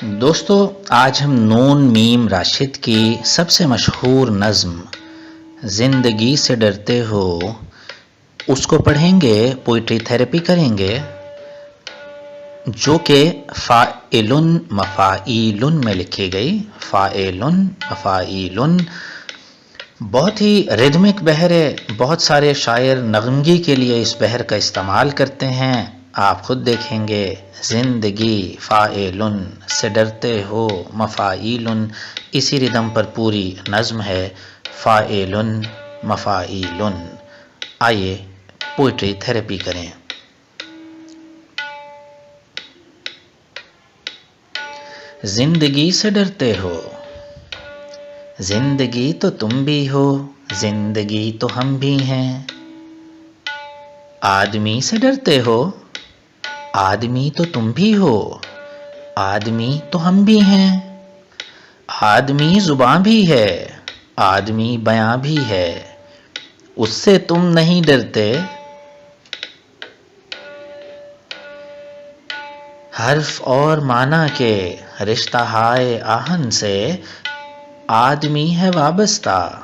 دوستو آج ہم نون میم راشد کی سب سے مشہور نظم زندگی سے ڈرتے ہو اس کو پڑھیں گے، پوئٹری تھیراپی کریں گے، جو کہ فاعلن مفاعیلن میں لکھی گئی۔ فاعلن مفاعیلن بہت ہی ریدمک بحر ہے، بہت سارے شاعر نغمگی کے لیے اس بحر کا استعمال کرتے ہیں۔ آپ خود دیکھیں گے، زندگی فاعلن سے ڈرتے ہو مفاعیلن، اسی ردم پر پوری نظم ہے، فاعلن مفاعیلن۔ آئیے پوئٹری تھیراپی کریں۔ زندگی سے ڈرتے ہو، زندگی تو تم بھی ہو، زندگی تو ہم بھی ہیں۔ آدمی سے ڈرتے ہو، آدمی تو تم بھی ہو، آدمی تو ہم بھی ہیں۔ آدمی زباں بھی ہے، آدمی بیاں بھی ہے، اس سے تم نہیں ڈرتے۔ حرف اور معنی کے رشتہ ہائے آہن سے آدمی ہے وابستہ،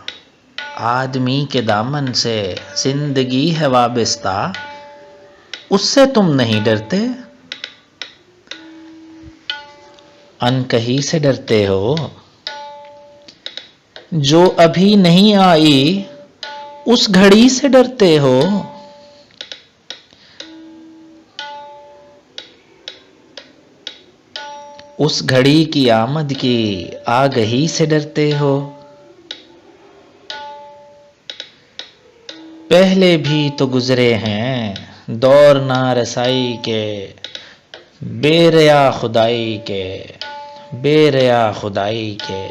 آدمی کے دامن سے زندگی ہے وابستہ، اس سے تم نہیں ڈرتے۔ انکہی سے ڈرتے ہو، جو ابھی نہیں آئی اس گھڑی سے ڈرتے ہو۔ اس گھڑی کی آمد کی آگہی سے ڈرتے ہو۔ پہلے بھی تو گزرے ہیں دور نارسائی کے، بے ریا خدائی کے، بے ریا خدائی کے۔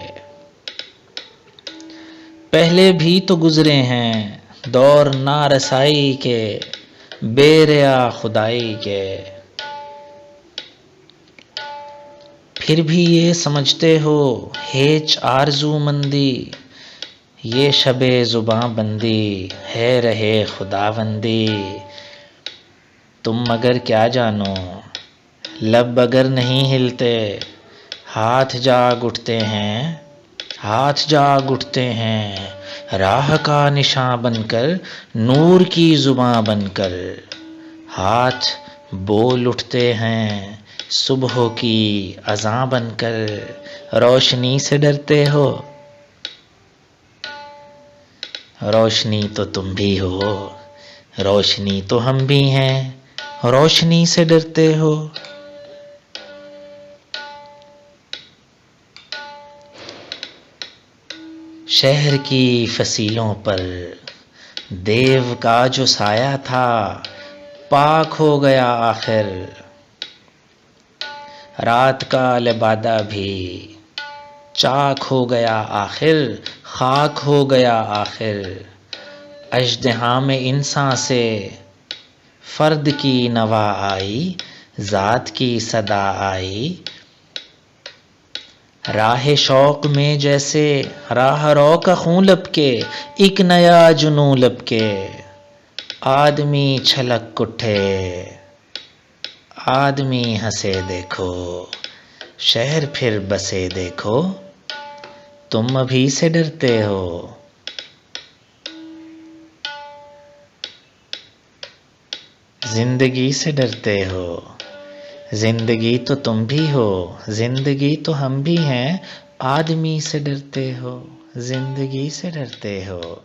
پہلے بھی تو گزرے ہیں دور نارسائی کے، بے ریا خدائی کے۔ پھر بھی یہ سمجھتے ہو ہیچ آرزو مندی، یہ شب زباں بندی ہے رہے خداوندی۔ تم مگر کیا جانو، لب اگر نہیں ہلتے، ہاتھ جاگ اٹھتے ہیں، ہاتھ جاگ اٹھتے ہیں، راہ کا نشاں بن کر، نور کی زباں بن کر۔ ہاتھ بول اٹھتے ہیں صبح کی اذاں بن کر۔ روشنی سے ڈرتے ہو، روشنی تو تم بھی ہو، روشنی تو ہم بھی ہیں، روشنی سے ڈرتے ہو۔ شہر کی فصیلوں پر دیو کا جو سایہ تھا، پاک ہو گیا آخر۔ رات کا لبادہ بھی چاک ہو گیا آخر، خاک ہو گیا آخر۔ اژدہام انساں سے فرد کی نوا آئی، ذات کی صدا آئی۔ راہ شوق میں جیسے راہ رو کا خون لبکے، ایک نیا جنوں لبکے۔ آدمی چھلک اٹھے، آدمی ہنسے دیکھو، شہر پھر بسے دیکھو، تم ابھی سے ڈرتے ہو۔ زندگی سے ڈرتے ہو، زندگی تو تم بھی ہو، زندگی تو ہم بھی ہیں، آدمی سے ڈرتے ہو، زندگی سے ڈرتے ہو۔